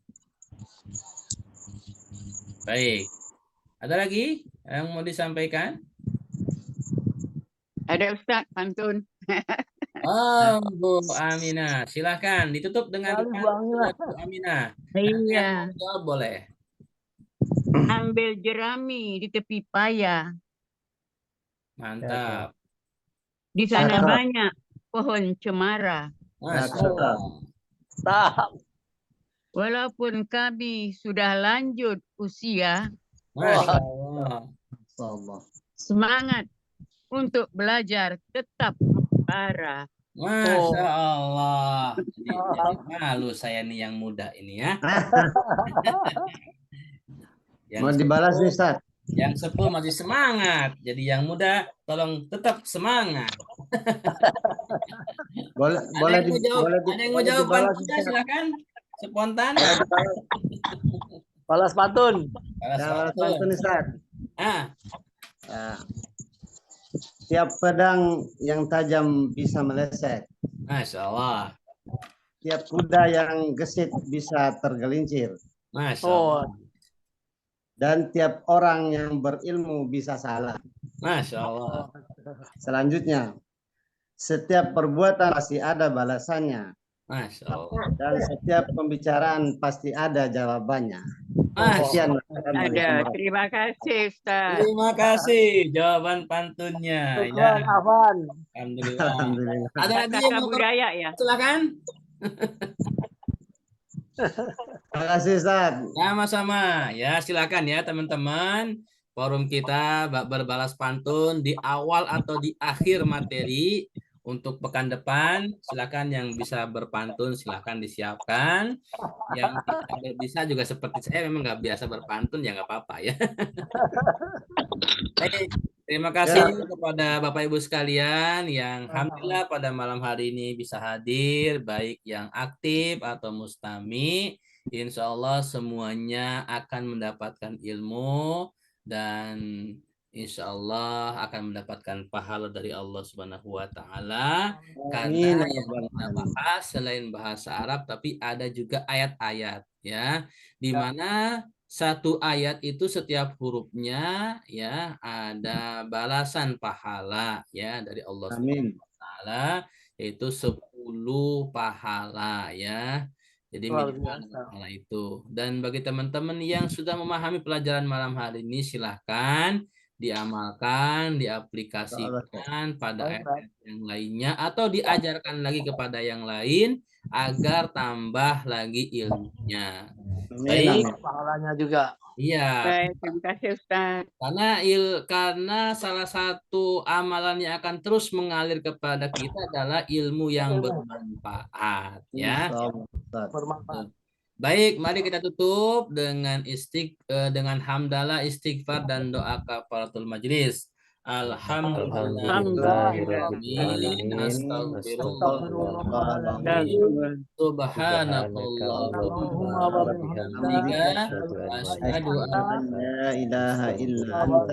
Baik, ada lagi yang mau disampaikan? Ada Ustaz pantun. Oh, Bu Aminah, silahkan ditutup dengan Sekali, Bu Aminah. Bu Aminah. Iya. Jawab boleh. Ambil jerami di tepi paya. Mantap. Di sana Cakep. banyak pohon cemara. Masya Cakep. Allah. Tahap. Walaupun kami sudah lanjut usia, Masya Allah. Allah. semangat untuk belajar tetap membara. Masya Allah. Jadi malu saya nih yang muda ini ya. Mau dibalas nih, Ustaz? Yang sepuh masih semangat. Jadi yang muda tolong tetap semangat. Boleh Ada yang mau jawab dibalas, pantunnya, Ustaz? silakan. Spontan. Balas pantun. Balas pantun, Ustaz. Ah, Ah. Tiap pedang yang tajam bisa meleset. Masya Allah. Tiap kuda yang gesit bisa tergelincir. Masya Oh. Allah. Dan tiap orang yang berilmu bisa salah. Masya Allah. Selanjutnya, setiap perbuatan pasti ada balasannya. Masya Allah. Dan setiap pembicaraan pasti ada jawabannya. Masya Sekian. Ada. Terima kasih Ustaz. Terima kasih jawaban pantunnya. Ya, Syukran, Afan. alhamdulillah. Alhamdulillah. Ada lagi yang Kata mau budaya ya. silakan. Terima kasih, Ustaz. Sama-sama. Ya, silakan ya teman-teman. Forum kita berbalas pantun di awal atau di akhir materi. Untuk pekan depan, silakan yang bisa berpantun, silakan disiapkan. Yang tidak bisa juga seperti saya memang nggak biasa berpantun, ya nggak apa-apa ya. Baik, terima kasih kepada Bapak Ibu sekalian yang alhamdulillah pada malam hari ini bisa hadir, baik yang aktif atau mustami. Insya Allah semuanya akan mendapatkan ilmu dan insya Allah akan mendapatkan pahala dari Allah Subhanahu wa Ta'ala. Karena yang kita bahas selain bahasa Arab, tapi ada juga ayat-ayat ya, di mana satu ayat itu setiap hurufnya ya ada balasan pahala ya dari Allah Subhanahu wa Ta'ala, yaitu 10 pahala ya. Jadi minimal pahala itu. Dan bagi teman-teman yang sudah memahami pelajaran malam hari ini, silahkan diamalkan, diaplikasikan pada ayat yang lainnya atau diajarkan lagi kepada yang lain agar tambah lagi ilmunya. Amin, Baik. amin. Pahalanya juga. Iya, Baik, terima kasih Ustaz. karena salah satu amalan yang akan terus mengalir kepada kita adalah ilmu yang bermanfaat, ya. Insyaallah, Ustaz. Bermanfaat. Baik, mari kita tutup dengan hamdalah, istighfar dan doa kafaratul majlis. Alhamdulillahirrahmanirrahim. Astagfirullahaladzim. Subhanakallahumma wa bihamdika. Asyhadu an La ilaha illa la Wa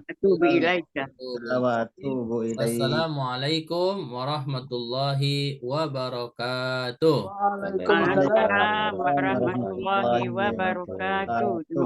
atubu ilaika. anta wa atubu ilaik. Assalamualaikum warahmatullahi wabarakatuh. Waalaikumsalam. Waalaikumsalam warahmatullahi wabarakatuh.